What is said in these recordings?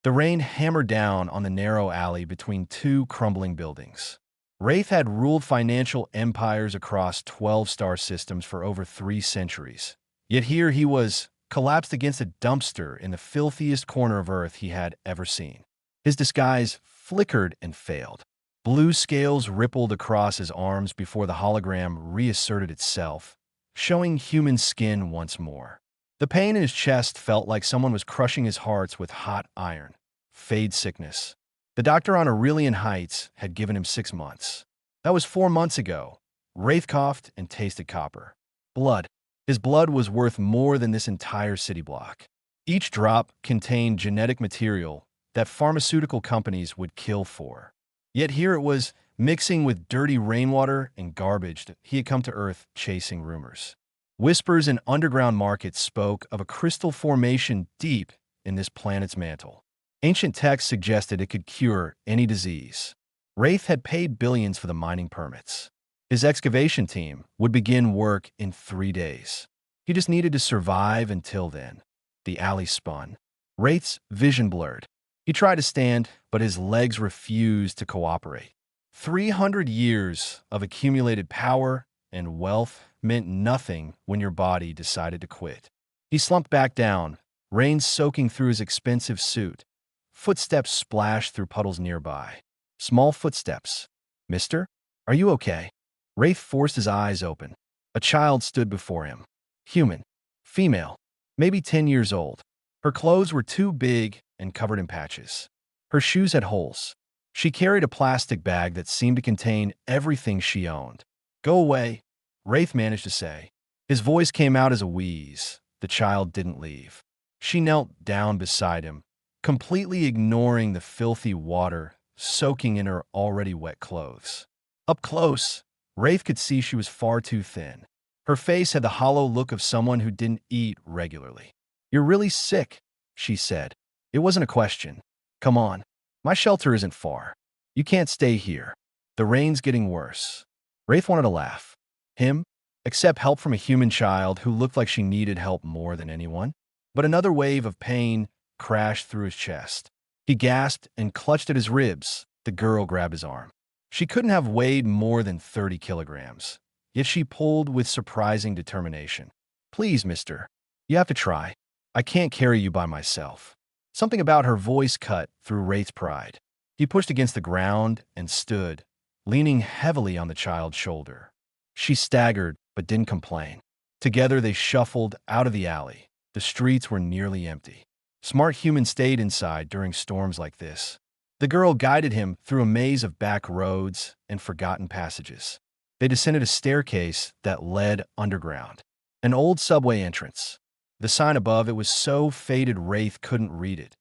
The rain hammered down on the narrow alley between two crumbling buildings. Wraith had ruled financial empires across 12 star systems for over 3 centuries. Yet here he was, collapsed against a dumpster in the filthiest corner of Earth he had ever seen. His disguise flickered and failed. Blue scales rippled across his arms before the hologram reasserted itself, showing human skin once more. The pain in his chest felt like someone was crushing his heart with hot iron. Fade sickness. The doctor on Aurelian Heights had given him 6 months. That was 4 months ago. Wraith coughed and tasted copper. Blood. His blood was worth more than this entire city block. Each drop contained genetic material that pharmaceutical companies would kill for. Yet here it was, mixing with dirty rainwater and garbage that he had come to Earth chasing rumors. Whispers in underground markets spoke of a crystal formation deep in this planet's mantle. Ancient texts suggested it could cure any disease. Wraith had paid billions for the mining permits. His excavation team would begin work in 3 days. He just needed to survive until then. The alley spun. Wraith's vision blurred. He tried to stand, but his legs refused to cooperate. 300 years of accumulated power and wealth meant nothing when your body decided to quit. He slumped back down, rain soaking through his expensive suit. Footsteps splashed through puddles nearby. Small footsteps. "Mister? Are you okay?" Wraith forced his eyes open. A child stood before him. Human. Female. Maybe 10 years old. Her clothes were too big and covered in patches. Her shoes had holes. She carried a plastic bag that seemed to contain everything she owned. "Go away," Wraith managed to say. His voice came out as a wheeze. The child didn't leave. She knelt down beside him, completely ignoring the filthy water soaking in her already wet clothes. Up close, Wraith could see she was far too thin. Her face had the hollow look of someone who didn't eat regularly. "You're really sick," she said. It wasn't a question. "Come on. My shelter isn't far. You can't stay here. The rain's getting worse." Wraith wanted to laugh. Him? Accept help from a human child who looked like she needed help more than anyone? But another wave of pain crashed through his chest. He gasped and clutched at his ribs. The girl grabbed his arm. She couldn't have weighed more than 30 kilograms, yet she pulled with surprising determination. "Please, mister. You have to try. I can't carry you by myself." Something about her voice cut through Wraith's pride. He pushed against the ground and stood, leaning heavily on the child's shoulder. She staggered but didn't complain. Together they shuffled out of the alley. The streets were nearly empty. Smart humans stayed inside during storms like this. The girl guided him through a maze of back roads and forgotten passages. They descended a staircase that led underground. An old subway entrance. The sign above it was so faded Wraith couldn't read it.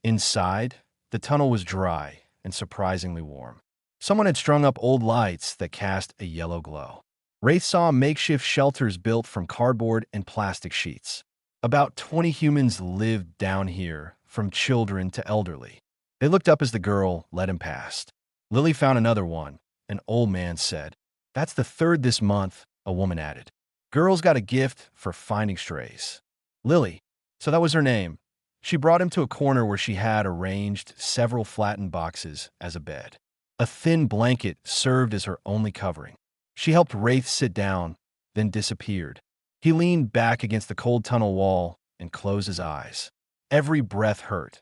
Inside, the tunnel was dry and surprisingly warm. Someone had strung up old lights that cast a yellow glow. Wraith saw makeshift shelters built from cardboard and plastic sheets. About 20 humans lived down here, from children to elderly. They looked up as the girl led him past. Lily found another one, an old man said. "That's the 3rd this month," a woman added. "Girl's got a gift for finding strays." Lily, so that was her name. She brought him to a corner where she had arranged several flattened boxes as a bed. A thin blanket served as her only covering. She helped Wraith sit down, then disappeared. He leaned back against the cold tunnel wall and closed his eyes. Every breath hurt.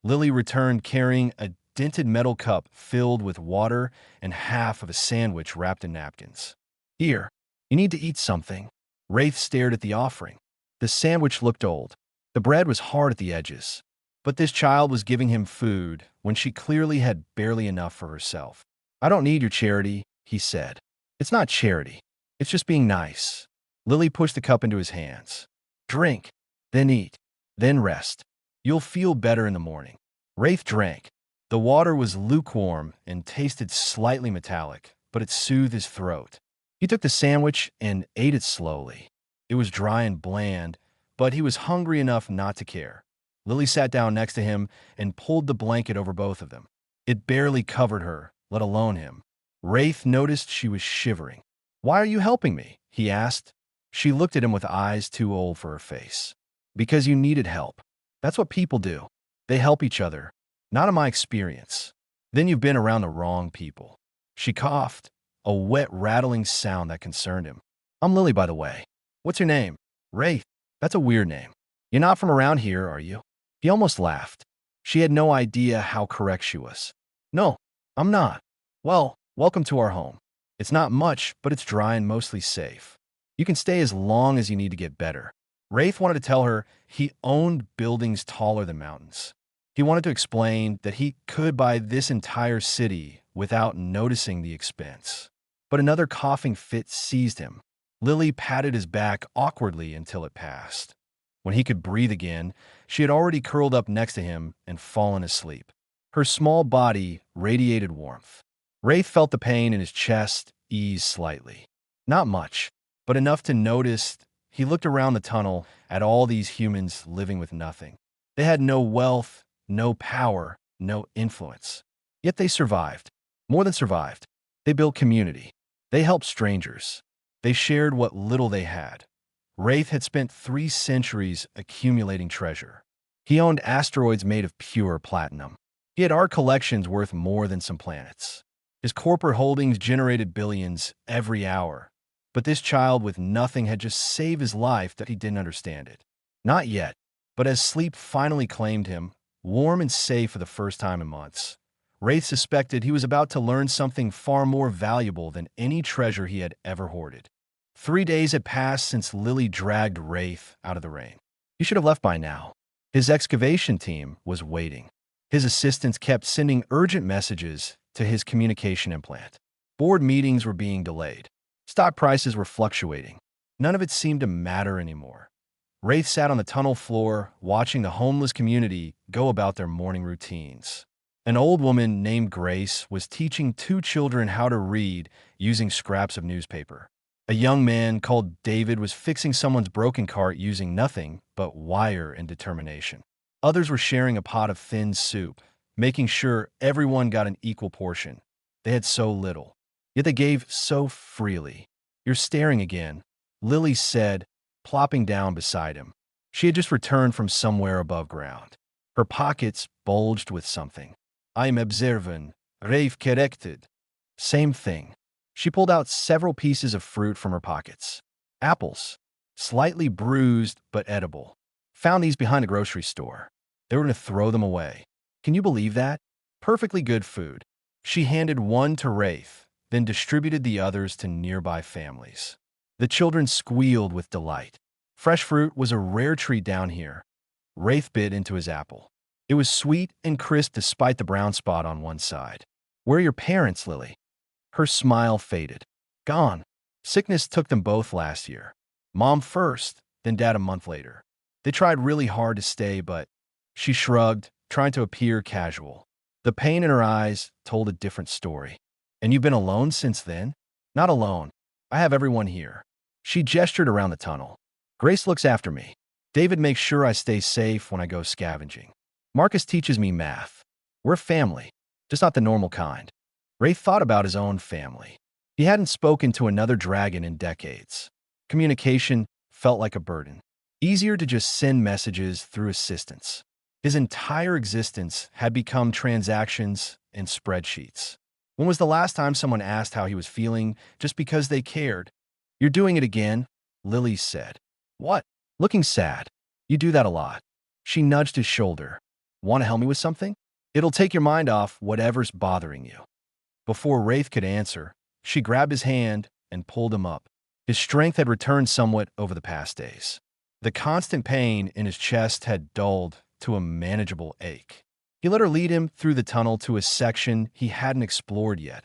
Lily returned carrying a dented metal cup filled with water and half of a sandwich wrapped in napkins. "Here, you need to eat something." Wraith stared at the offering. The sandwich looked old. The bread was hard at the edges. But this child was giving him food when she clearly had barely enough for herself. "I don't need your charity," he said. "It's not charity. It's just being nice." Lily pushed the cup into his hands. "Drink, then eat, then rest. You'll feel better in the morning." Wraith drank. The water was lukewarm and tasted slightly metallic, but it soothed his throat. He took the sandwich and ate it slowly. It was dry and bland, but he was hungry enough not to care. Lily sat down next to him and pulled the blanket over both of them. It barely covered her, let alone him. Wraith noticed she was shivering. "Why are you helping me?" he asked. She looked at him with eyes too old for her face. "Because you needed help. That's what people do." They help each other. Not in my experience. Then you've been around the wrong people. She coughed, a wet, rattling sound that concerned him. I'm Lily, by the way. What's your name? Wraith. That's a weird name. You're not from around here, are you? He almost laughed. She had no idea how correct she was. No, I'm not. Well, welcome to our home. It's not much, but it's dry and mostly safe. You can stay as long as you need to get better. Wraith wanted to tell her he owned buildings taller than mountains. He wanted to explain that he could buy this entire city without noticing the expense. But another coughing fit seized him. Lily patted his back awkwardly until it passed. When he could breathe again, she had already curled up next to him and fallen asleep. Her small body radiated warmth. Wraith felt the pain in his chest ease slightly. Not much, but enough to notice. He looked around the tunnel at all these humans living with nothing. They had no wealth, no power, no influence. Yet they survived. More than survived. They built community. They helped strangers. They shared what little they had. Wraith had spent 3 centuries accumulating treasure. He owned asteroids made of pure platinum. He had art collections worth more than some planets. His corporate holdings generated billions every hour. But this child with nothing had just saved his life that he didn't understand it. Not yet, but as sleep finally claimed him, warm and safe for the first time in months, Wraith suspected he was about to learn something far more valuable than any treasure he had ever hoarded. 3 days had passed since Lily dragged Wraith out of the rain. He should have left by now. His excavation team was waiting. His assistants kept sending urgent messages to his communication implant. Board meetings were being delayed. Stock prices were fluctuating. None of it seemed to matter anymore. Wraith sat on the tunnel floor, watching the homeless community go about their morning routines. An old woman named Grace was teaching 2 children how to read using scraps of newspaper. A young man called David was fixing someone's broken cart using nothing but wire and determination. Others were sharing a pot of thin soup, making sure everyone got an equal portion. They had so little, yet they gave so freely. You're staring again, Lily said, plopping down beside him. She had just returned from somewhere above ground. Her pockets bulged with something. I'm observant, Rafe corrected. Same thing. She pulled out several pieces of fruit from her pockets. Apples, slightly bruised but edible. Found these behind a grocery store. They were going to throw them away. Can you believe that? Perfectly good food. She handed one to Wraith, then distributed the others to nearby families. The children squealed with delight. Fresh fruit was a rare treat down here. Wraith bit into his apple. It was sweet and crisp despite the brown spot on one side. Where are your parents, Lily? Her smile faded. Gone. Sickness took them both last year. Mom first, then Dad a month later. They tried really hard to stay, but she shrugged, trying to appear casual. The pain in her eyes told a different story. And you've been alone since then? Not alone. I have everyone here. She gestured around the tunnel. Grace looks after me. David makes sure I stay safe when I go scavenging. Marcus teaches me math. We're family, just not the normal kind. Ray thought about his own family. He hadn't spoken to another dragon in decades. Communication felt like a burden. Easier to just send messages through assistants. His entire existence had become transactions and spreadsheets. When was the last time someone asked how he was feeling just because they cared? You're doing it again, Lily said. What? Looking sad. You do that a lot. She nudged his shoulder. Want to help me with something? It'll take your mind off whatever's bothering you. Before Wraith could answer, she grabbed his hand and pulled him up. His strength had returned somewhat over the past days. The constant pain in his chest had dulled to a manageable ache. He let her lead him through the tunnel to a section he hadn't explored yet.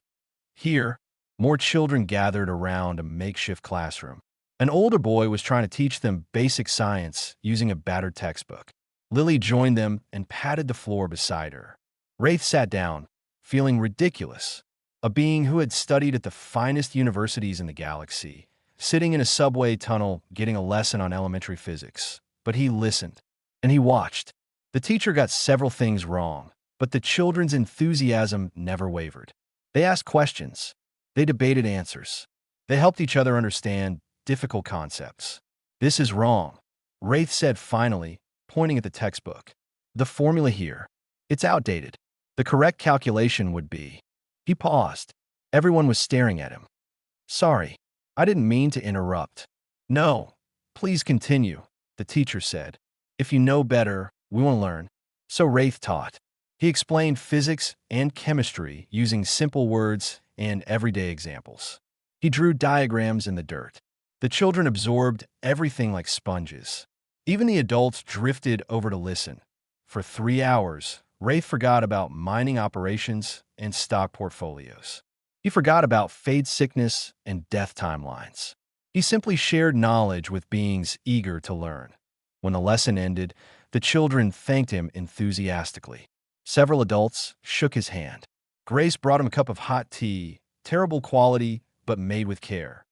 Here, more children gathered around a makeshift classroom. An older boy was trying to teach them basic science using a battered textbook. Lily joined them and patted the floor beside her. Wraith sat down, feeling ridiculous. A being who had studied at the finest universities in the galaxy, sitting in a subway tunnel getting a lesson on elementary physics. But he listened, and he watched. The teacher got several things wrong, but the children's enthusiasm never wavered. They asked questions. They debated answers. They helped each other understand difficult concepts. This is wrong, Wraith said finally, pointing at the textbook. The formula here, it's outdated. The correct calculation would be. He paused. Everyone was staring at him. Sorry, I didn't mean to interrupt. No, please continue, the teacher said. If you know better, we want to learn. So Wraith taught. He explained physics and chemistry using simple words and everyday examples. He drew diagrams in the dirt. The children absorbed everything like sponges. Even the adults drifted over to listen. For 3 hours, Wraith forgot about mining operations and stock portfolios. He forgot about fade sickness and death timelines. He simply shared knowledge with beings eager to learn. When the lesson ended, the children thanked him enthusiastically. Several adults shook his hand. Grace brought him a cup of hot tea, terrible quality, but made with care.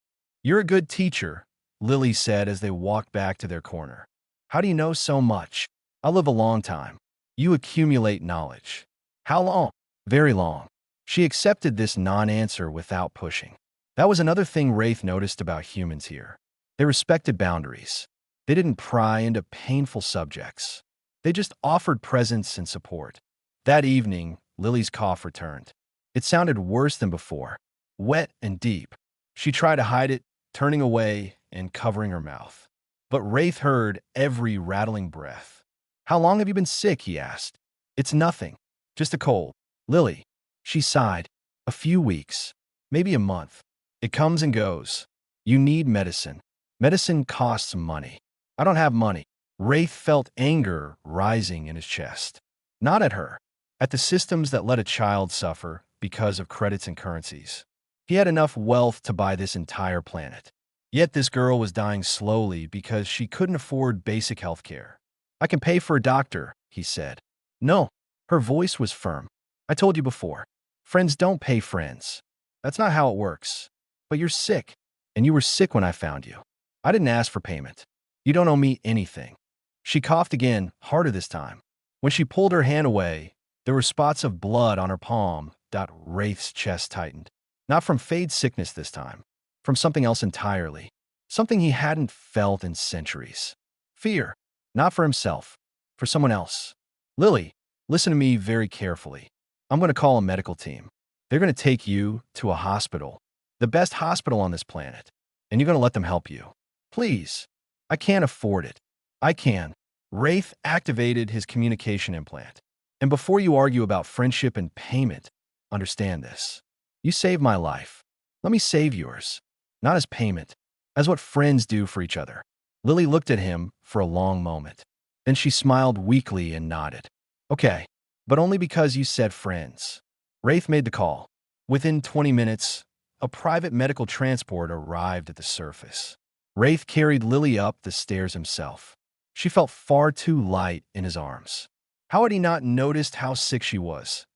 You're a good teacher, Lily said as they walked back to their corner. How do you know so much? I live a long time. You accumulate knowledge. How long? Very long. She accepted this non-answer without pushing. That was another thing Wraith noticed about humans here. They respected boundaries. They didn't pry into painful subjects. They just offered presence and support. That evening, Lily's cough returned. It sounded worse than before, wet and deep. She tried to hide it, turning away and covering her mouth. But Wraith heard every rattling breath. How long have you been sick? He asked. It's nothing, just a cold. Lily, she sighed. A few weeks, maybe a month. It comes and goes. You need medicine. Medicine costs money. I don't have money. Wraith felt anger rising in his chest. Not at her, at the systems that let a child suffer because of credits and currencies. He had enough wealth to buy this entire planet. Yet this girl was dying slowly because she couldn't afford basic health care. I can pay for a doctor, he said. No, her voice was firm. I told you before. Friends don't pay friends. That's not how it works. But you're sick, and you were sick when I found you. I didn't ask for payment. You don't owe me anything. She coughed again, harder this time. When she pulled her hand away, there were spots of blood on her palm. Wraith's chest tightened. Not from fade sickness this time. From something else entirely. Something he hadn't felt in centuries. Fear. Not for himself. For someone else. Lily, listen to me very carefully. I'm going to call a medical team. They're going to take you to a hospital. The best hospital on this planet. And you're going to let them help you. Please. I can't afford it. I can. Wraith activated his communication implant. And before you argue about friendship and payment, understand this. You saved my life. Let me save yours. Not as payment, as what friends do for each other. Lily looked at him for a long moment. Then she smiled weakly and nodded. Okay, but only because you said friends. Wraith made the call. Within 20 minutes, a private medical transport arrived at the surface. Wraith carried Lily up the stairs himself. She felt far too light in his arms. How had he not noticed how sick she was?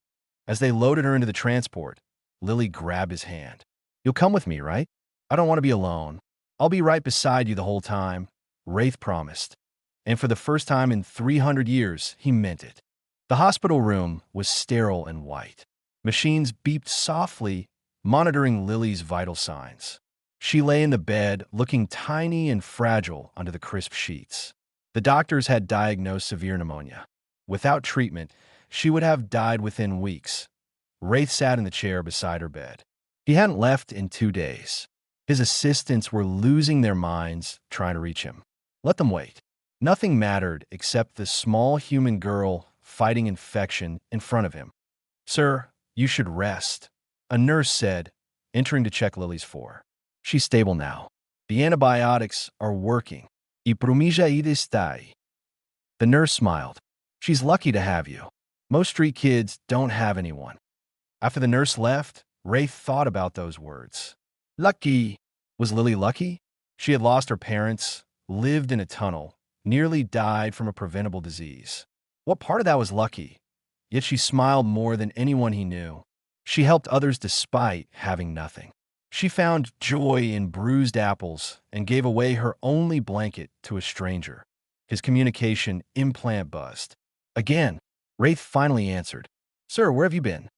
As they loaded her into the transport, Lily grabbed his hand. You'll come with me, right? I don't want to be alone. I'll be right beside you the whole time, Wraith promised. And for the first time in 300 years, he meant it. The hospital room was sterile and white. Machines beeped softly, monitoring Lily's vital signs. She lay in the bed, looking tiny and fragile under the crisp sheets. The doctors had diagnosed severe pneumonia. Without treatment, she would have died within weeks. Wraith sat in the chair beside her bed. He hadn't left in 2 days. His assistants were losing their minds trying to reach him. Let them wait. Nothing mattered except the small human girl fighting infection in front of him. Sir, you should rest, a nurse said, entering to check Lily's for. She's stable now. The antibiotics are working. Y promija idestai. The nurse smiled. She's lucky to have you. Most street kids don't have anyone. After the nurse left, Wraith thought about those words. Lucky. Was Lily lucky? She had lost her parents, lived in a tunnel, nearly died from a preventable disease. What part of that was lucky? Yet she smiled more than anyone he knew. She helped others despite having nothing. She found joy in bruised apples and gave away her only blanket to a stranger. His communication implant buzzed. Again, Wraith finally answered. Sir, where have you been?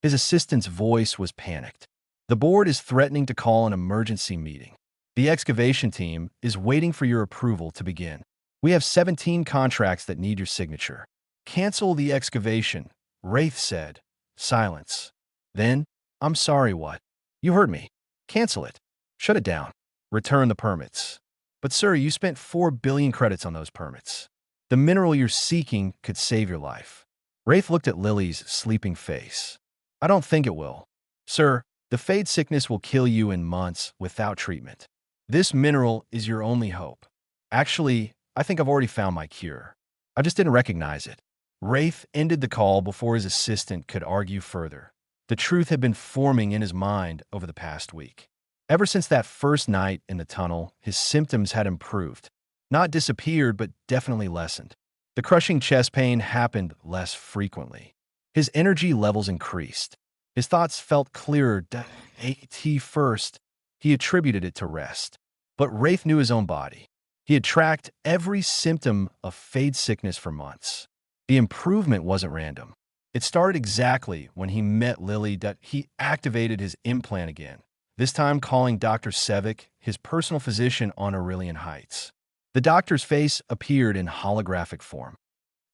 His assistant's voice was panicked. The board is threatening to call an emergency meeting. The excavation team is waiting for your approval to begin. We have 17 contracts that need your signature. Cancel the excavation, Wraith said. Silence. Then, I'm sorry, what? You heard me. Cancel it. Shut it down. Return the permits. But sir, you spent 4 billion credits on those permits. The mineral you're seeking could save your life. Wraith looked at Lily's sleeping face. I don't think it will. Sir, the fade sickness will kill you in months without treatment. This mineral is your only hope. Actually, I think I've already found my cure. I just didn't recognize it. Wraith ended the call before his assistant could argue further. The truth had been forming in his mind over the past week. Ever since that first night in the tunnel, his symptoms had improved. Not disappeared, but definitely lessened. The crushing chest pain happened less frequently. His energy levels increased. His thoughts felt clearer. At first, he attributed it to rest. But Wraith knew his own body. He had tracked every symptom of fade sickness for months. The improvement wasn't random. It started exactly when he met Lily. He activated his implant again, this time calling Dr. Sevik, his personal physician on Aurelian Heights. The doctor's face appeared in holographic form.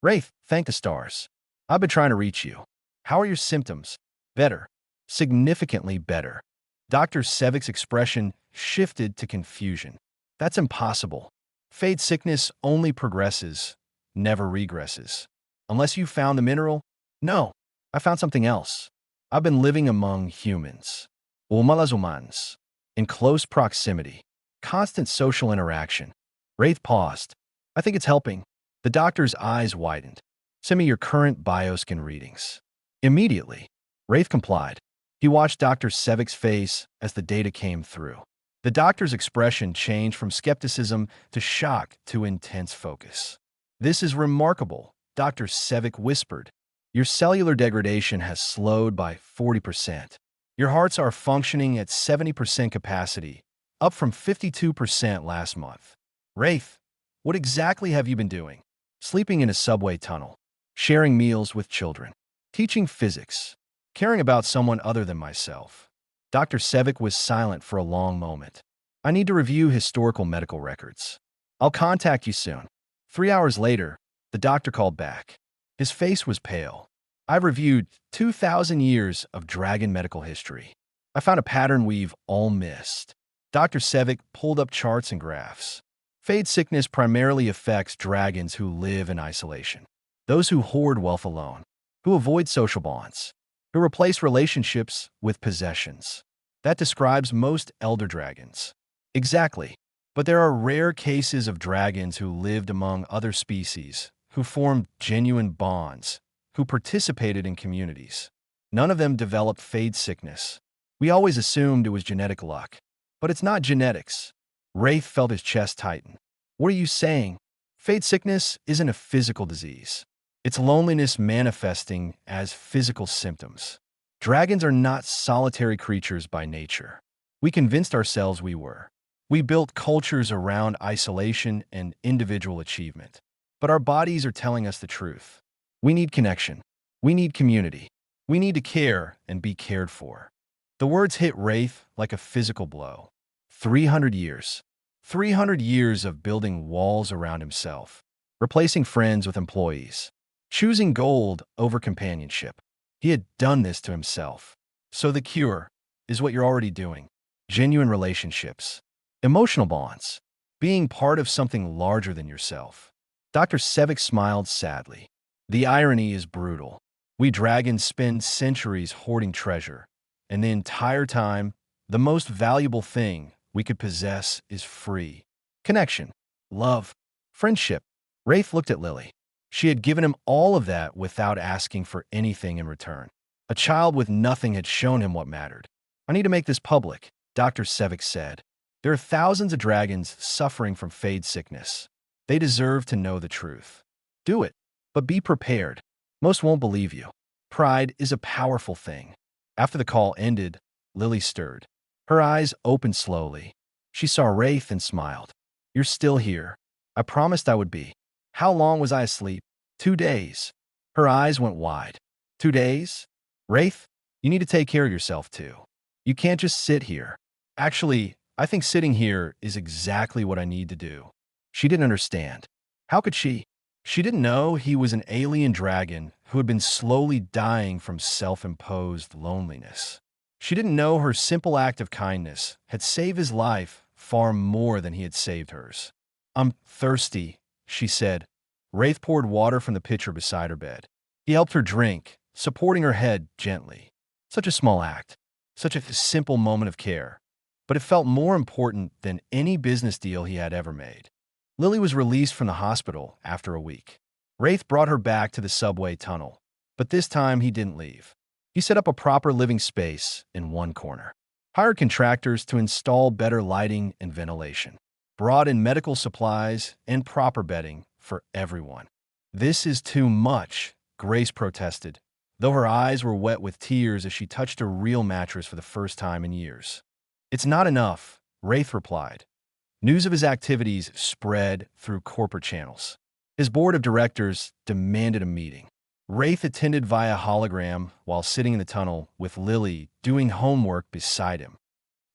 Wraith, thank the stars. I've been trying to reach you. How are your symptoms? Better. Significantly better. Dr. Sevik's expression shifted to confusion. That's impossible. Fade sickness only progresses, never regresses. Unless you found the mineral? No, I found something else. I've been living among humans. Humans. In close proximity. Constant social interaction. Wraith paused. I think it's helping. The doctor's eyes widened. Send me your current bioscan readings. Immediately. Wraith complied. He watched Dr. Sevik's face as the data came through. The doctor's expression changed from skepticism to shock to intense focus. This is remarkable, Dr. Sevik whispered. Your cellular degradation has slowed by 40%. Your hearts are functioning at 70% capacity, up from 52% last month. Wraith, what exactly have you been doing? Sleeping in a subway tunnel, sharing meals with children, teaching physics, caring about someone other than myself. Dr. Sevik was silent for a long moment. I need to review historical medical records. I'll contact you soon. 3 hours later, the doctor called back. His face was pale. I've reviewed 2,000 years of dragon medical history. I found a pattern we've all missed. Dr. Sevik pulled up charts and graphs. Fade sickness primarily affects dragons who live in isolation. Those who hoard wealth alone, who avoid social bonds, who replace relationships with possessions. That describes most elder dragons. Exactly. But there are rare cases of dragons who lived among other species, who formed genuine bonds, who participated in communities. None of them developed fade sickness. We always assumed it was genetic luck. But it's not genetics. Wraith felt his chest tighten. What are you saying? Fade sickness isn't a physical disease. It's loneliness manifesting as physical symptoms. Dragons are not solitary creatures by nature. We convinced ourselves we were. We built cultures around isolation and individual achievement. But our bodies are telling us the truth. We need connection. We need community. We need to care and be cared for. The words hit Wraith like a physical blow. 300 years. 300 years of building walls around himself, replacing friends with employees, choosing gold over companionship. He had done this to himself. So the cure is what you're already doing. Genuine relationships, emotional bonds, being part of something larger than yourself. Dr. Sevik smiled sadly. The irony is brutal. We dragons spend centuries hoarding treasure, and the entire time, the most valuable thing we could possess is free. Connection, love, friendship. Wraith looked at Lily. She had given him all of that without asking for anything in return. A child with nothing had shown him what mattered. I need to make this public, Dr. Sevik said. There are thousands of dragons suffering from fade sickness. They deserve to know the truth. Do it, but be prepared. Most won't believe you. Pride is a powerful thing. After the call ended, Lily stirred. Her eyes opened slowly. She saw Wraith and smiled. You're still here. I promised I would be. How long was I asleep? 2 days. Her eyes went wide. 2 days? Wraith, you need to take care of yourself too. You can't just sit here. Actually, I think sitting here is exactly what I need to do. She didn't understand. How could she? She didn't know he was an alien dragon who had been slowly dying from self-imposed loneliness. She didn't know her simple act of kindness had saved his life far more than he had saved hers. "I'm thirsty," she said. Wraith poured water from the pitcher beside her bed. He helped her drink, supporting her head gently. Such a small act, such a simple moment of care, but it felt more important than any business deal he had ever made. Lily was released from the hospital after a week. Wraith brought her back to the subway tunnel, but this time he didn't leave. He set up a proper living space in one corner, hired contractors to install better lighting and ventilation, brought in medical supplies and proper bedding for everyone. "This is too much," Grace protested, though her eyes were wet with tears as she touched a real mattress for the first time in years. "It's not enough," Wraith replied. News of his activities spread through corporate channels. His board of directors demanded a meeting. Wraith attended via hologram while sitting in the tunnel with Lily doing homework beside him.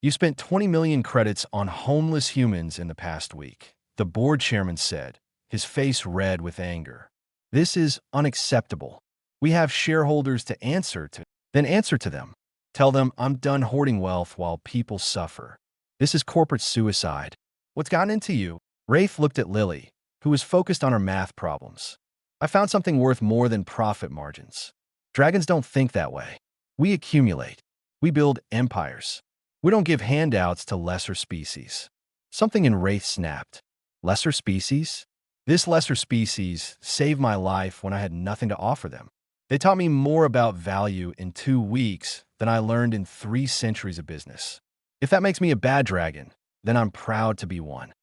"You spent 20 million credits on homeless humans in the past week," the board chairman said, his face red with anger. "This is unacceptable. We have shareholders to answer to. Then answer to them. Tell them I'm done hoarding wealth while people suffer. This is corporate suicide. What's gotten into you?" Wraith looked at Lily, who was focused on her math problems. "I found something worth more than profit margins. Dragons don't think that way. We accumulate. We build empires. We don't give handouts to lesser species." Something in Wraith snapped. "Lesser species? This lesser species saved my life when I had nothing to offer them. They taught me more about value in 2 weeks than I learned in 3 centuries of business. If that makes me a bad dragon, then I'm proud to be one."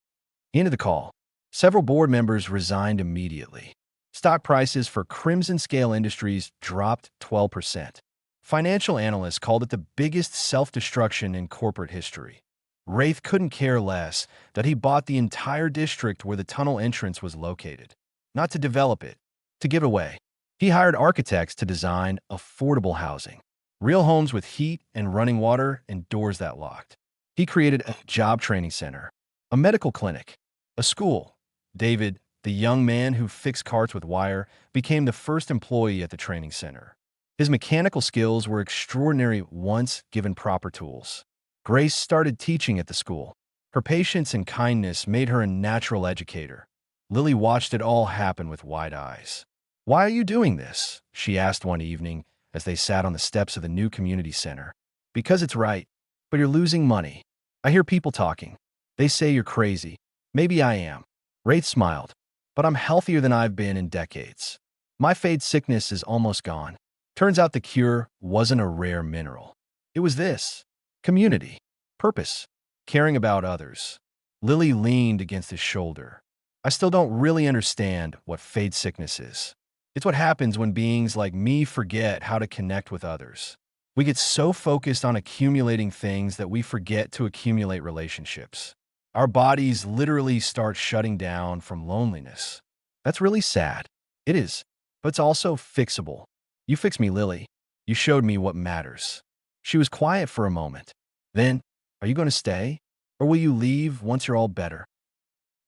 Into the call. Several board members resigned immediately. Stock prices for Crimson Scale Industries dropped 12%. Financial analysts called it the biggest self-destruction in corporate history. Wraith couldn't care less that he bought the entire district where the tunnel entrance was located. Not to develop it, to give away. He hired architects to design affordable housing. Real homes with heat and running water and doors that locked. He created a job training center, a medical clinic, a school. David, the young man who fixed carts with wire, became the first employee at the training center. His mechanical skills were extraordinary once given proper tools. Grace started teaching at the school. Her patience and kindness made her a natural educator. Lily watched it all happen with wide eyes. "Why are you doing this?" she asked one evening as they sat on the steps of the new community center. "Because it's right, but you're losing money. I hear people talking. They say you're crazy. Maybe I am." Wraith smiled. "But I'm healthier than I've been in decades. My fade sickness is almost gone." Turns out the cure wasn't a rare mineral. It was this: community, purpose, caring about others. Lily leaned against his shoulder. "I still don't really understand what fade sickness is. It's what happens when beings like me forget how to connect with others. We get so focused on accumulating things that we forget to accumulate relationships. Our bodies literally start shutting down from loneliness. That's really sad." "It is, but it's also fixable. You fixed me, Lily. You showed me what matters." She was quiet for a moment. Then, "Are you going to stay? Or will you leave once you're all better?"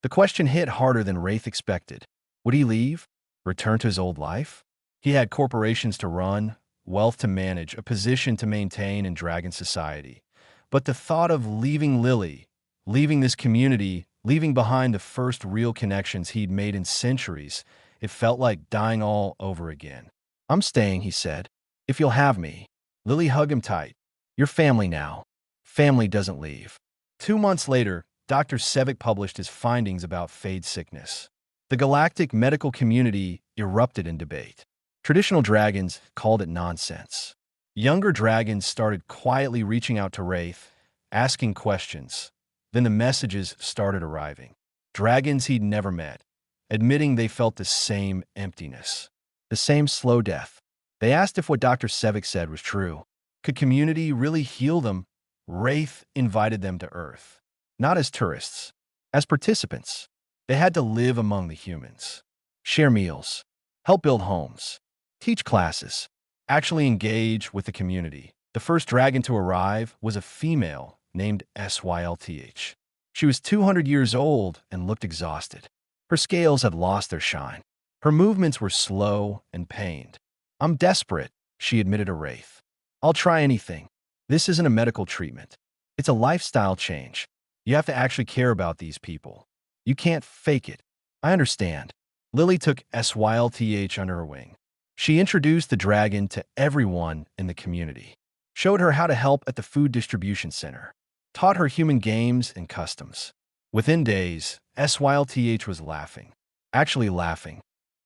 The question hit harder than Wraith expected. Would he leave? Return to his old life? He had corporations to run, wealth to manage, a position to maintain in Dragon Society. But the thought of leaving Lily, leaving this community, leaving behind the first real connections he'd made in centuries, it felt like dying all over again. "I'm staying," he said. "If you'll have me." Lily hugged him tight. "You're family now. Family doesn't leave." 2 months later, Dr. Sevic published his findings about fade sickness. The galactic medical community erupted in debate. Traditional dragons called it nonsense. Younger dragons started quietly reaching out to Wraith, asking questions. Then the messages started arriving. Dragons he'd never met, admitting they felt the same emptiness, the same slow death. They asked if what Dr. Sevic said was true. Could community really heal them? Wraith invited them to Earth, not as tourists, as participants. They had to live among the humans, share meals, help build homes, teach classes, actually engage with the community. The first dragon to arrive was a female named SYLTH. She was 200 years old and looked exhausted. Her scales had lost their shine. Her movements were slow and pained. "I'm desperate," she admitted to Wraith. "I'll try anything. This isn't a medical treatment. It's a lifestyle change. You have to actually care about these people. You can't fake it." "I understand." Lily took SYLTH under her wing. She introduced the dragon to everyone in the community, showed her how to help at the food distribution center, taught her human games and customs. Within days, SYLTH was laughing. Actually laughing.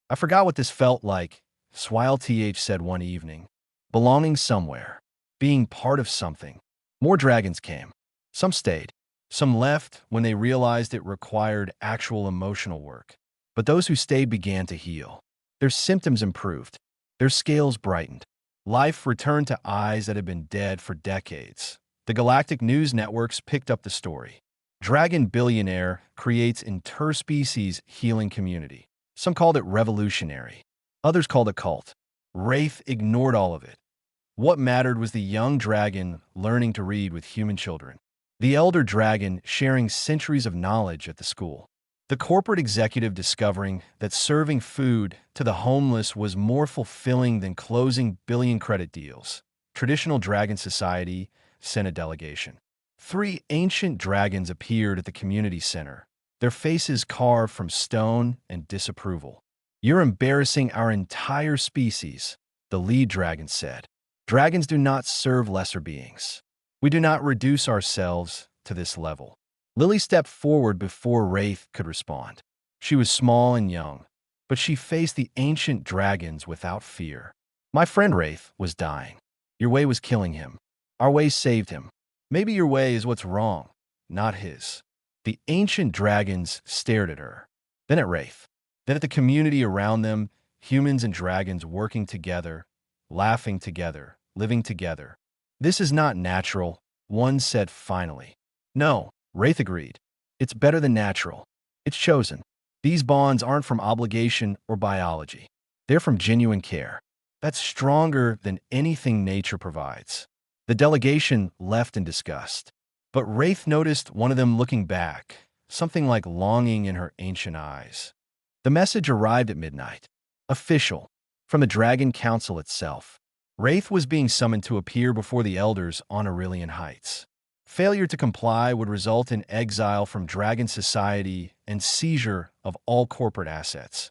"I forgot what this felt like," SYLTH said one evening. "Belonging somewhere. Being part of something." More dragons came. Some stayed. Some left when they realized it required actual emotional work. But those who stayed began to heal. Their symptoms improved. Their scales brightened. Life returned to eyes that had been dead for decades. The Galactic News Networks picked up the story. Dragon Billionaire creates interspecies healing community. Some called it revolutionary. Others called it cult. Wraith ignored all of it. What mattered was the young dragon learning to read with human children. The elder dragon sharing centuries of knowledge at the school. The corporate executive discovering that serving food to the homeless was more fulfilling than closing billion credit deals. Traditional dragon society sent a delegation. 3 ancient dragons appeared at the community center, their faces carved from stone and disapproval. "You're embarrassing our entire species," the lead dragon said. "Dragons do not serve lesser beings. We do not reduce ourselves to this level." Lily stepped forward before Wraith could respond. She was small and young, but she faced the ancient dragons without fear. "My friend Wraith was dying. Your way was killing him. Our way saved him. Maybe your way is what's wrong, not his." The ancient dragons stared at her, then at Wraith, then at the community around them, humans and dragons working together, laughing together, living together. "This is not natural," one said finally. "No," Wraith agreed. "It's better than natural. It's chosen. These bonds aren't from obligation or biology. They're from genuine care. That's stronger than anything nature provides." The delegation left in disgust. But Wraith noticed one of them looking back, something like longing in her ancient eyes. The message arrived at midnight. Official. From the Dragon Council itself. Wraith was being summoned to appear before the elders on Aurelian Heights. Failure to comply would result in exile from Dragon Society and seizure of all corporate assets.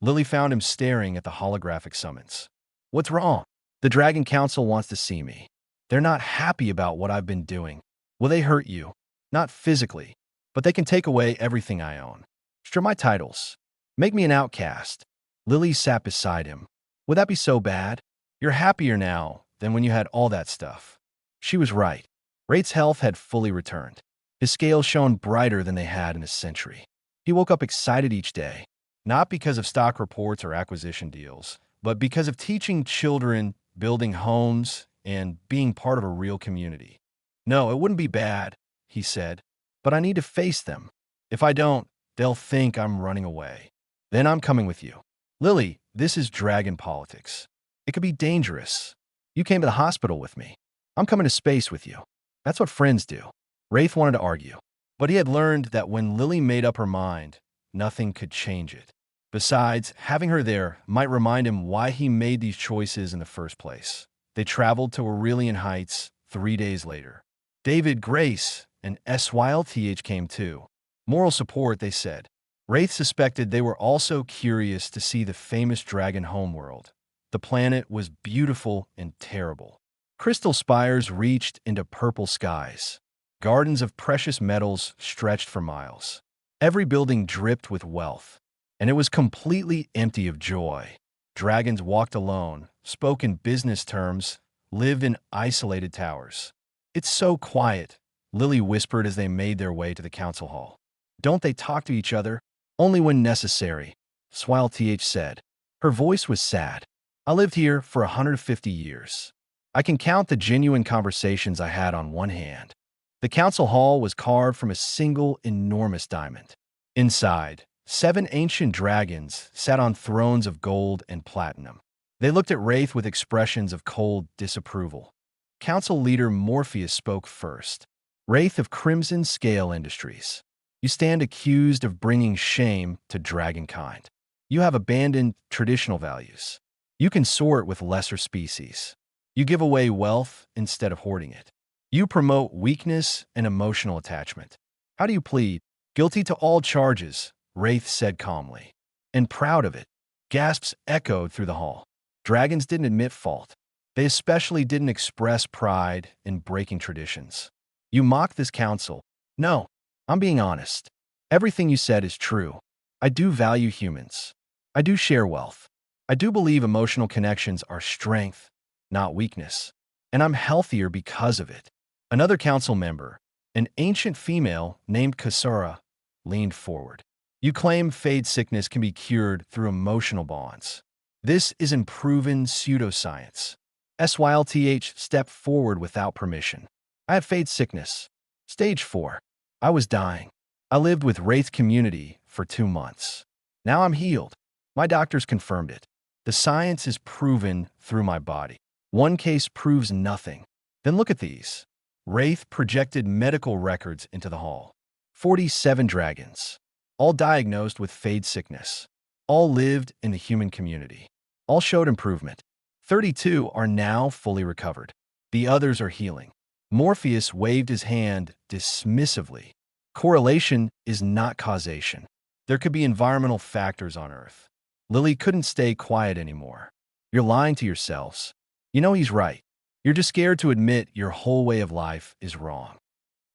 Lily found him staring at the holographic summons. "What's wrong?" "The Dragon Council wants to see me. They're not happy about what I've been doing." "Will they hurt you?" "Not physically, but they can take away everything I own. Strip my titles. Make me an outcast." Lily sat beside him. "Would that be so bad? You're happier now than when you had all that stuff." She was right. Wraith's health had fully returned. His scales shone brighter than they had in a century. He woke up excited each day, not because of stock reports or acquisition deals, but because of teaching children, building homes, and being part of a real community. "No, it wouldn't be bad," he said, "but I need to face them. If I don't, they'll think I'm running away. Then I'm coming with you." "Lily, this is dragon politics. It could be dangerous. You came to the hospital with me. I'm coming to space with you. That's what friends do." Wraith wanted to argue, but he had learned that when Lily made up her mind, nothing could change it. Besides, having her there might remind him why he made these choices in the first place. They traveled to Aurelian Heights 3 days later. David, Grace, and SYLTH came too. Moral support, they said. Wraith suspected they were also curious to see the famous dragon homeworld. The planet was beautiful and terrible. Crystal spires reached into purple skies. Gardens of precious metals stretched for miles. Every building dripped with wealth, and it was completely empty of joy. Dragons walked alone, spoke in business terms, lived in isolated towers. "It's so quiet," Lily whispered as they made their way to the council hall. "Don't they talk to each other?" "Only when necessary," SYLTH said. Her voice was sad. "I lived here for 150 years. I can count the genuine conversations I had on one hand." The council hall was carved from a single enormous diamond. Inside, 7 ancient dragons sat on thrones of gold and platinum. They looked at Wraith with expressions of cold disapproval. Council leader Morpheus spoke first. "Wraith of Crimson Scale Industries, you stand accused of bringing shame to dragonkind. You have abandoned traditional values. You consort with lesser species. You give away wealth instead of hoarding it. You promote weakness and emotional attachment. How do you plead? Guilty to all charges, Wraith said calmly. And proud of it. Gasps echoed through the hall. Dragons didn't admit fault. They especially didn't express pride in breaking traditions. You mock this council. No, I'm being honest. Everything you said is true. I do value humans. I do share wealth. I do believe emotional connections are strength, not weakness. And I'm healthier because of it. Another council member, an ancient female named Kasura, leaned forward. You claim fade sickness can be cured through emotional bonds. This is unproven pseudoscience. SYLTH stepped forward without permission. I have fade sickness. Stage 4. I was dying. I lived with Wraith community for 2 months. Now I'm healed. My doctors confirmed it. The science is proven through my body. One case proves nothing. Then look at these. Wraith projected medical records into the hall. 47 dragons. All diagnosed with fade sickness. All lived in the human community. All showed improvement. 32 are now fully recovered. The others are healing. Morpheus waved his hand dismissively. Correlation is not causation. There could be environmental factors on Earth. Lily couldn't stay quiet anymore. You're lying to yourselves. You know he's right. You're just scared to admit your whole way of life is wrong.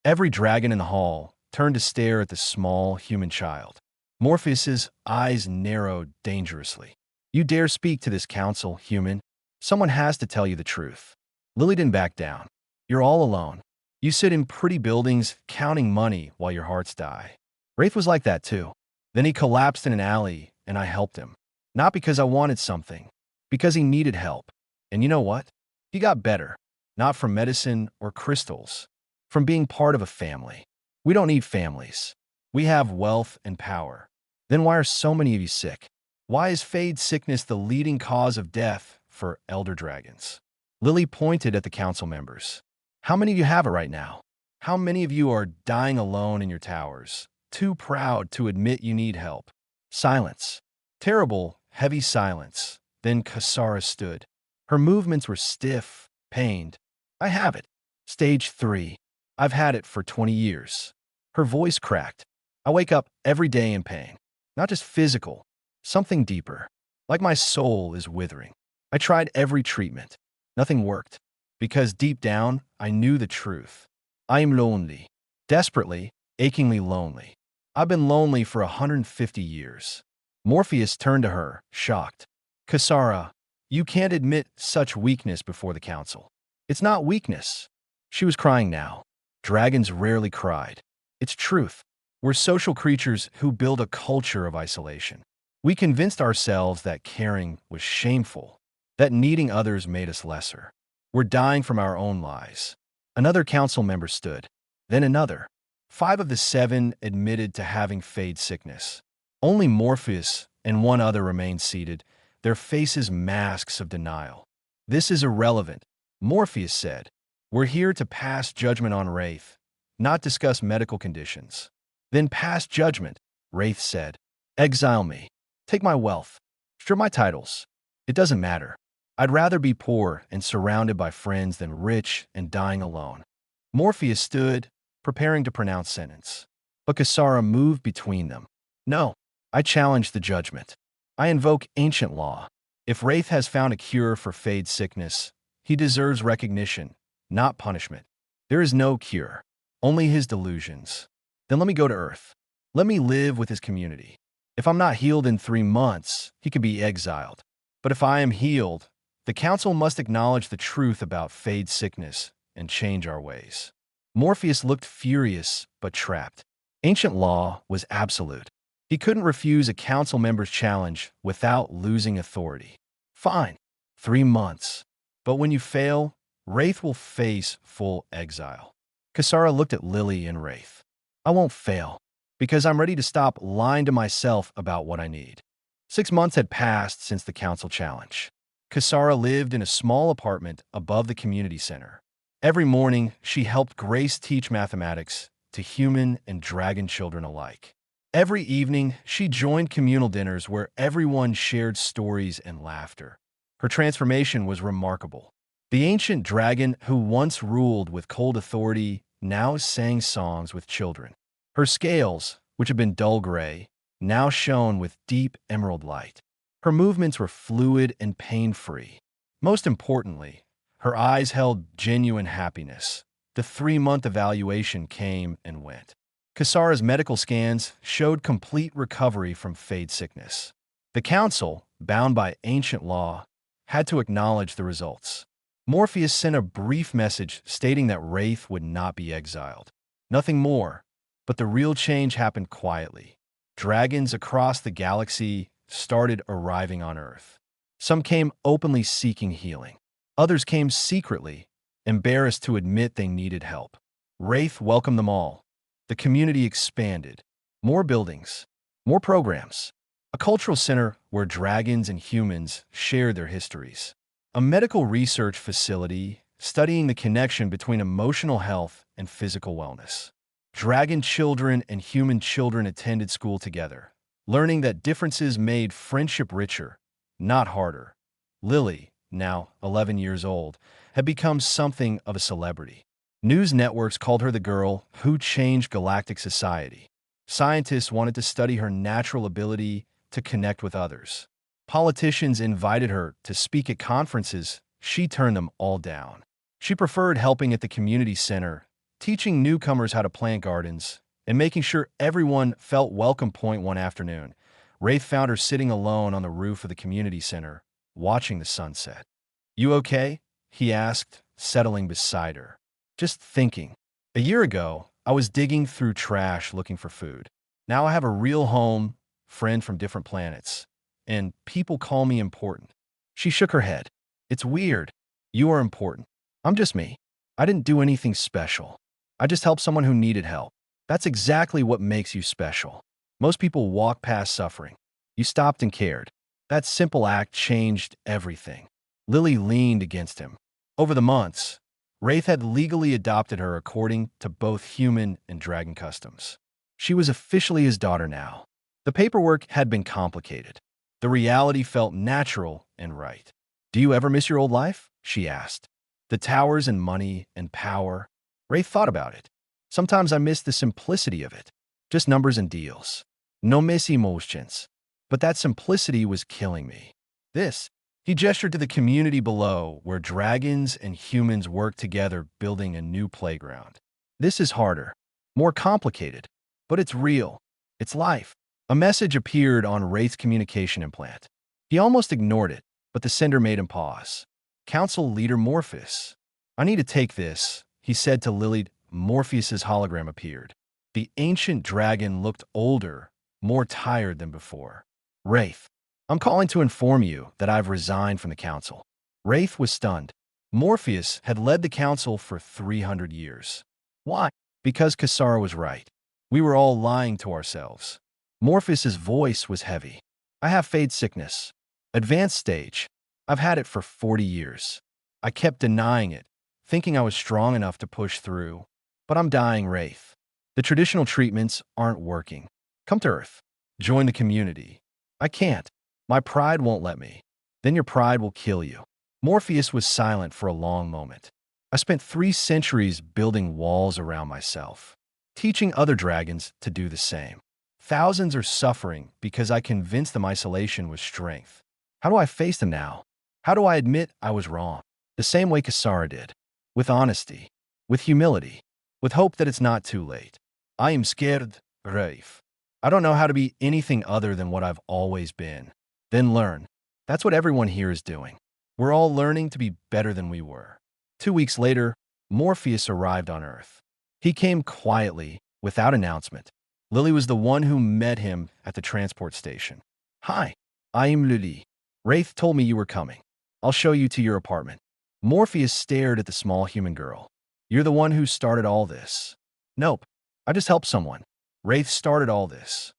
Every dragon in the hall turned to stare at the small human child. Morpheus's eyes narrowed dangerously. You dare speak to this council, human? Someone has to tell you the truth. Lily didn't back down. You're all alone. You sit in pretty buildings counting money while your hearts die. Wraith was like that too. Then he collapsed in an alley and I helped him. Not because I wanted something, because he needed help. And you know what? He got better. Not from medicine or crystals. From being part of a family. We don't need families. We have wealth and power. Then why are so many of you sick? Why is fade sickness the leading cause of death for elder dragons? Lily pointed at the council members. How many of you have it right now? How many of you are dying alone in your towers, too proud to admit you need help? Silence. Terrible, heavy silence. Then Kasara stood. Her movements were stiff, pained. I have it. Stage 3. I've had it for 20 years. Her voice cracked. I wake up every day in pain. Not just physical, something deeper. Like my soul is withering. I tried every treatment. Nothing worked. Because deep down, I knew the truth. I am lonely. Desperately, achingly lonely. I've been lonely for 150 years. Morpheus turned to her, shocked. Kasara, you can't admit such weakness before the council. It's not weakness. She was crying now. Dragons rarely cried. It's truth. We're social creatures who build a culture of isolation. We convinced ourselves that caring was shameful, that needing others made us lesser. We're dying from our own lies. Another council member stood. Then another. 5 of the 7 admitted to having fade sickness. Only Morpheus and 1 other remained seated, their faces masks of denial. This is irrelevant, Morpheus said. We're here to pass judgment on Wraith, not discuss medical conditions. Then pass judgment, Wraith said. Exile me. Take my wealth. Strip my titles. It doesn't matter. I'd rather be poor and surrounded by friends than rich and dying alone. Morpheus stood, preparing to pronounce sentence. But Kasara moved between them. No, I challenge the judgment. I invoke ancient law. If Wraith has found a cure for fade sickness, he deserves recognition, not punishment. There is no cure, only his delusions. Then let me go to Earth. Let me live with his community. If I'm not healed in 3 months, he could be exiled. But if I am healed, the council must acknowledge the truth about fade sickness and change our ways. Morpheus looked furious but trapped. Ancient law was absolute. He couldn't refuse a council member's challenge without losing authority. Fine, 3 months. But when you fail, Wraith will face full exile. Kasara looked at Lily and Wraith. I won't fail, because I'm ready to stop lying to myself about what I need. 6 months had passed since the council challenge. Kasara lived in a small apartment above the community center. Every morning, she helped Grace teach mathematics to human and dragon children alike. Every evening, she joined communal dinners where everyone shared stories and laughter. Her transformation was remarkable. The ancient dragon who once ruled with cold authority now sang songs with children. Her scales, which had been dull gray, now shone with deep emerald light. Her movements were fluid and pain-free. Most importantly, her eyes held genuine happiness. The 3-month evaluation came and went. Kasara's medical scans showed complete recovery from fade sickness. The council, bound by ancient law, had to acknowledge the results. Morpheus sent a brief message stating that Wraith would not be exiled. Nothing more, but the real change happened quietly. Dragons across the galaxy started arriving on Earth. Some came openly seeking healing. Others came secretly, embarrassed to admit they needed help. Wraith welcomed them all. The community expanded. More buildings, more programs, a cultural center where dragons and humans shared their histories, a medical research facility studying the connection between emotional health and physical wellness. Dragon children and human children attended school together, learning that differences made friendship richer, not harder. Lily, now 11 years old, had become something of a celebrity. News networks called her the girl who changed galactic society. Scientists wanted to study her natural ability to connect with others. Politicians invited her to speak at conferences. She turned them all down. She preferred helping at the community center, teaching newcomers how to plant gardens, and making sure everyone felt welcome. One afternoon, Wraith found her sitting alone on the roof of the community center, watching the sunset. "You okay?" he asked, settling beside her. "Just thinking. A year ago, I was digging through trash looking for food. Now I have a real home, friend from different planets, and people call me important." She shook her head. "It's weird. You are important. I'm just me. I didn't do anything special. I just helped someone who needed help. That's exactly what makes you special. Most people walk past suffering. You stopped and cared. That simple act changed everything." Lily leaned against him. Over the months, Wraith had legally adopted her according to both human and dragon customs. She was officially his daughter now. The paperwork had been complicated. The reality felt natural and right. "Do you ever miss your old life?" she asked. "The towers and money and power?" Wraith thought about it. "Sometimes I miss the simplicity of it. Just numbers and deals. No messy emotions. But that simplicity was killing me. This." He gestured to the community below, where dragons and humans worked together building a new playground. "This is harder, more complicated, but it's real. It's life." A message appeared on Wraith's communication implant. He almost ignored it, but the sender made him pause. "Council Leader Morpheus." "I need to take this," he said to Lily. Morpheus's hologram appeared. The ancient dragon looked older, more tired than before. "Wraith, I'm calling to inform you that I've resigned from the council." Wraith was stunned. Morpheus had led the council for 300 years. Why? Because Kasara was right. We were all lying to ourselves. Morpheus's voice was heavy. "I have fade sickness. Advanced stage. I've had it for 40 years. I kept denying it, thinking I was strong enough to push through. But I'm dying, Wraith. The traditional treatments aren't working. Come to Earth. Join the community." "I can't. My pride won't let me." "Then your pride will kill you." Morpheus was silent for a long moment. "I spent 3 centuries building walls around myself, teaching other dragons to do the same. Thousands are suffering because I convinced them isolation was strength. How do I face them now? How do I admit I was wrong? The same way Kasara did. With honesty. With humility. With hope that it's not too late. I am scared, Wraith. I don't know how to be anything other than what I've always been." "Then learn." That's what everyone here is doing. We're all learning to be better than we were. 2 weeks later, Morpheus arrived on Earth. He came quietly, without announcement. Lily was the one who met him at the transport station. "Hi, I am Lily. Wraith told me you were coming. I'll show you to your apartment." Morpheus stared at the small human girl. "You're the one who started all this." "Nope, I just helped someone. Wraith started all this."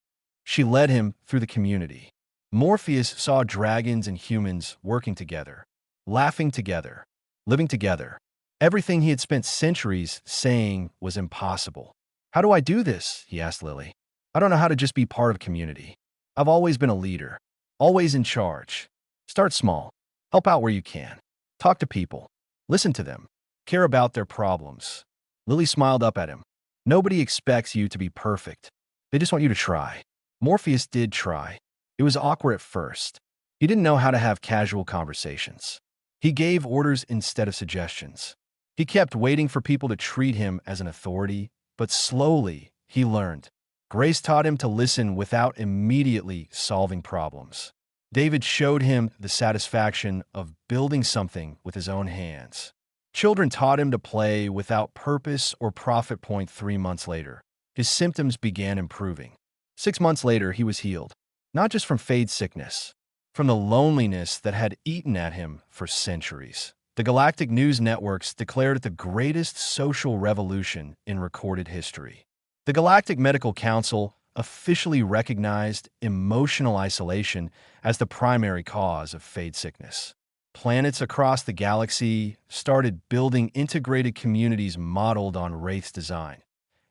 She led him through the community. Morpheus saw dragons and humans working together, laughing together, living together. Everything he had spent centuries saying was impossible. "How do I do this?" he asked Lily. I don't know how to just be part of community. I've always been a leader, always in charge. Start small. Help out where you can. Talk to people. Listen to them. Care about their problems. Lily smiled up at him. Nobody expects you to be perfect. They just want you to try. Morpheus did try. It was awkward at first. He didn't know how to have casual conversations. He gave orders instead of suggestions. He kept waiting for people to treat him as an authority, but slowly he learned. Grace taught him to listen without immediately solving problems. David showed him the satisfaction of building something with his own hands. Children taught him to play without purpose or profit. 3 months later, his symptoms began improving. 6 months later, he was healed, not just from fade sickness, from the loneliness that had eaten at him for centuries. The galactic news networks declared it the greatest social revolution in recorded history. The Galactic Medical Council officially recognized emotional isolation as the primary cause of fade sickness. Planets across the galaxy started building integrated communities modeled on Wraith's design.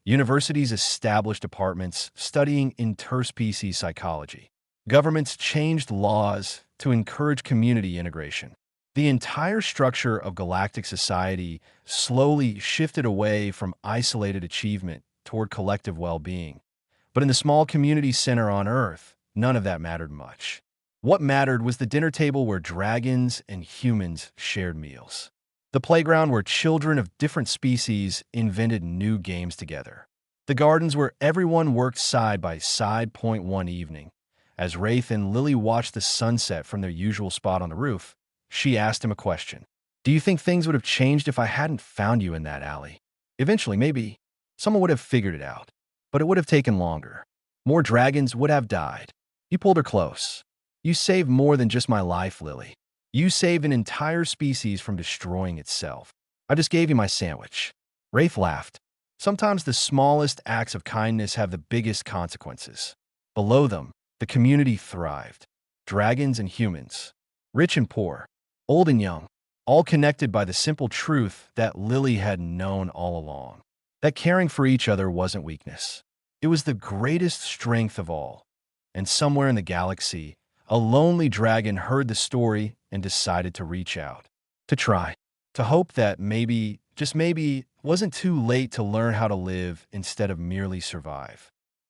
Universities established departments studying interspecies psychology. Governments changed laws to encourage community integration. The entire structure of galactic society slowly shifted away from isolated achievement toward collective well-being. But in the small community center on Earth, none of that mattered much. What mattered was the dinner table where dragons and humans shared meals. The playground where children of different species invented new games together. The gardens where everyone worked side by side. One evening, as Wraith and Lily watched the sunset from their usual spot on the roof, she asked him a question. Do you think things would have changed if I hadn't found you in that alley? Eventually, maybe. Someone would have figured it out. But it would have taken longer. More dragons would have died. You pulled her close. You saved more than just my life, Lily. You saved an entire species from destroying itself. I just gave you my sandwich. Wraith laughed. Sometimes the smallest acts of kindness have the biggest consequences. Below them, the community thrived. Dragons and humans, rich and poor, old and young, all connected by the simple truth that Lily had known all along. That caring for each other wasn't weakness. It was the greatest strength of all. And somewhere in the galaxy, a lonely dragon heard the story and decided to reach out, to try, to hope that maybe, just maybe, it wasn't too late to learn how to live instead of merely survive.